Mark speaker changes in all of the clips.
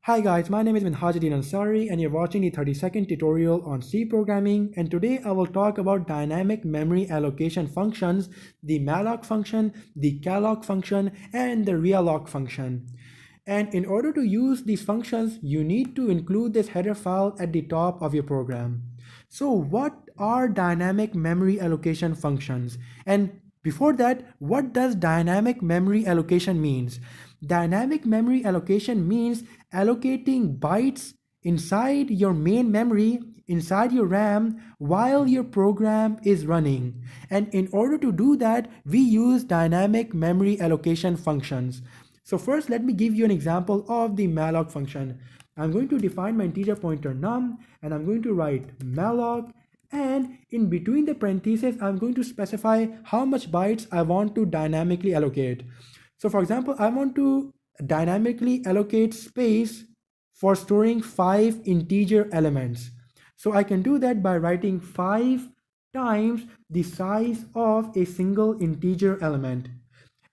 Speaker 1: Hi guys, my name is Minhajuddin Ansari and you're watching the 30-second tutorial on C programming, and today I will talk about dynamic memory allocation functions, the Malloc function, the Calloc function, and the Realloc function. And in order to use these functions, you need to include this header file at the top of your program. So what are dynamic memory allocation functions? And before that, what does dynamic memory allocation means? Dynamic memory allocation means allocating bytes inside your main memory, inside your RAM, while your program is running. And in order to do that, we use dynamic memory allocation functions. So first, let me give you an example of the malloc function. I'm going to define my integer pointer num, and I'm going to write malloc, and in between the parentheses, I'm going to specify how much bytes I want to dynamically allocate. So for example, I want to dynamically allocate space for storing 5 integer elements. So I can do that by writing 5 times the size of a single integer element.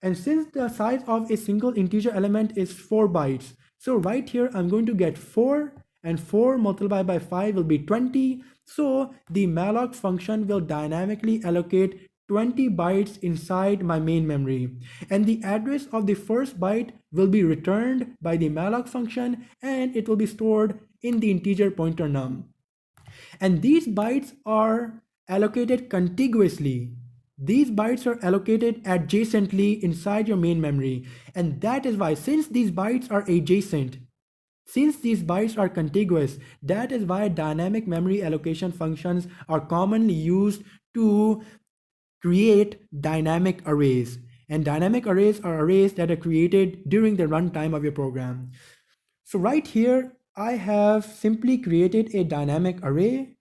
Speaker 1: And since the size of a single integer element is 4 bytes, so right here I'm going to get 4, and 4 multiplied by 5 will be 20. So the malloc function will dynamically allocate 20 bytes inside my main memory, and the address of the first byte will be returned by the malloc function, and it will be stored in the integer pointer num. And these bytes are allocated contiguously. These bytes are allocated adjacently inside your main memory, and that is why, since these bytes are adjacent, since these bytes are contiguous, that is why dynamic memory allocation functions are commonly used to create dynamic arrays. And dynamic arrays are arrays that are created during the runtime of your program. So right here, I have simply created a dynamic array,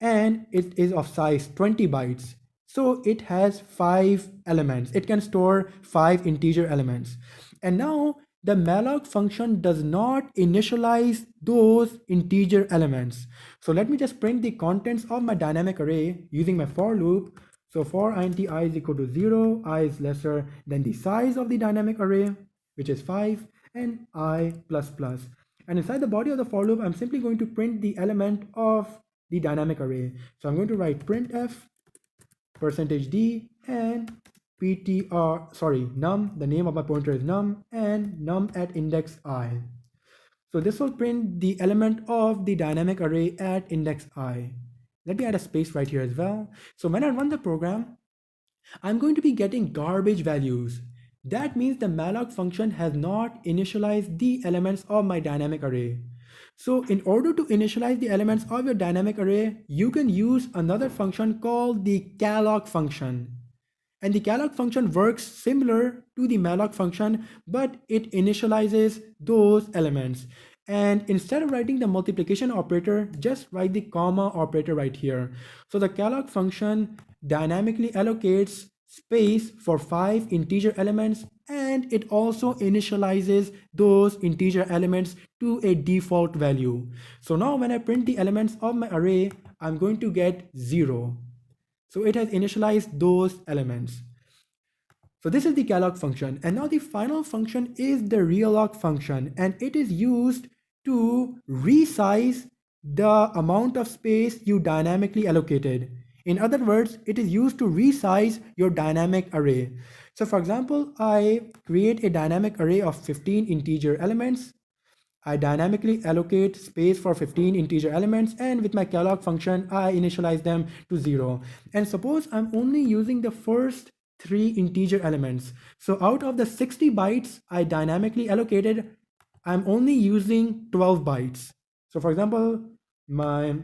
Speaker 1: and it is of size 20 bytes. So it has 5 elements. It can store 5 integer elements. And now the malloc function does not initialize those integer elements. So let me just print the contents of my dynamic array using my for loop. So for int I is equal to 0, I is lesser than the size of the dynamic array, which is 5, and I plus plus. And inside the body of the for loop, I'm simply going to print the element of the dynamic array. So I'm going to write printf %d and num, the name of my pointer is num, and num at index I. So this will print the element of the dynamic array at index I. Let me add a space right here as well. So when I run the program, I'm going to be getting garbage values. That means the malloc function has not initialized the elements of my dynamic array. So in order to initialize the elements of your dynamic array, you can use another function called the calloc function. And the calloc function works similar to the malloc function, but it initializes those elements. And instead of writing the multiplication operator, just write the comma operator right here. So the calloc function dynamically allocates space for 5 integer elements, and it also initializes those integer elements to a default value. So now when I print the elements of my array, I'm going to get 0. So it has initialized those elements. So this is the calloc function. And now the final function is the relock function, and it is used to resize the amount of space you dynamically allocated. In other words, it is used to resize your dynamic array. So for example, I create a dynamic array of 15 integer elements. I dynamically allocate space for 15 integer elements, and with my calloc function, I initialize them to 0. And suppose I'm only using the first 3 integer elements. So out of the 60 bytes I dynamically allocated, I'm only using 12 bytes. So for example, my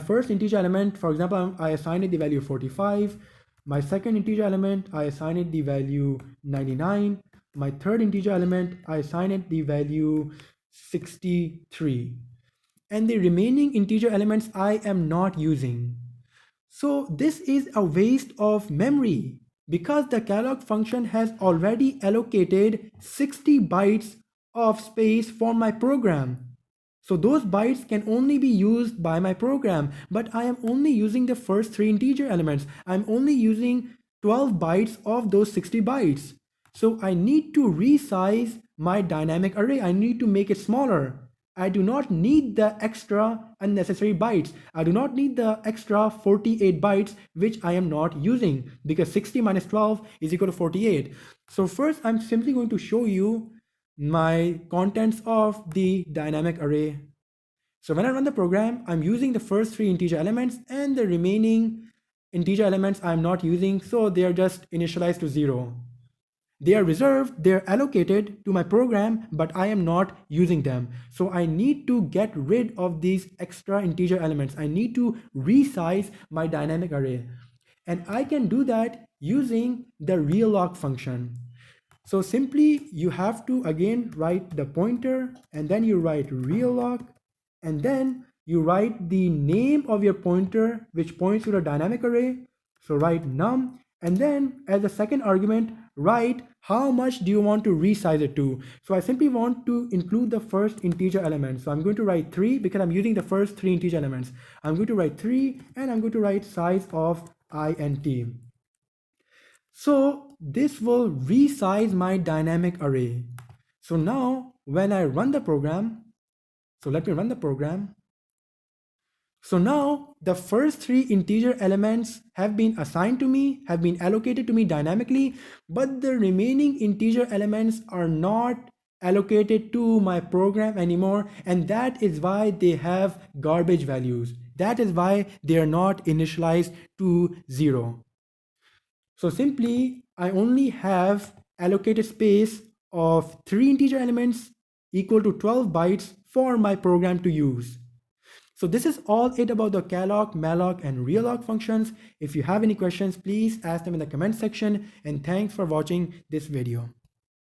Speaker 1: first integer element, for example, I assign it the value 45. My second integer element, I assign it the value 99. My third integer element, I assign it the value 63. And the remaining integer elements I am not using. So this is a waste of memory because the calloc function has already allocated 60 bytes of space for my program. So those bytes can only be used by my program, but I am only using the first 3 integer elements. I'm only using 12 bytes of those 60 bytes. So I need to resize my dynamic array. I need to make it smaller. I do not need the extra unnecessary bytes. I do not need the extra 48 bytes, which I am not using, because 60 minus 12 is equal to 48. So first, I'm simply going to show you my contents of the dynamic array. So when I run the program, I'm using the first three integer elements, and the remaining integer elements I'm not using, so they are just initialized to 0. They are reserved, they're allocated to my program, but I am not using them. So I need to get rid of these extra integer elements. I need to resize my dynamic array. And I can do that using the Realloc function. So simply you have to again write the pointer, and then you write Realloc, and then you write the name of your pointer, which points to the dynamic array. So write num, and then as a second argument, write how much do you want to resize it to. So I simply want to include the first integer element. So I'm going to write 3 because I'm using the first three integer elements. I'm going to write 3, and I'm going to write size of int. So this will resize my dynamic array. So now when I run the program, so let me run the program. So now the first three integer elements have been assigned to me, have been allocated to me dynamically, but the remaining integer elements are not allocated to my program anymore, and that is why they have garbage values. That is why they are not initialized to 0. So simply, I only have allocated space of 3 integer elements equal to 12 bytes for my program to use. So this is all it about the Calloc, Malloc, and Realloc functions. If you have any questions, please ask them in the comment section, and thanks for watching this video.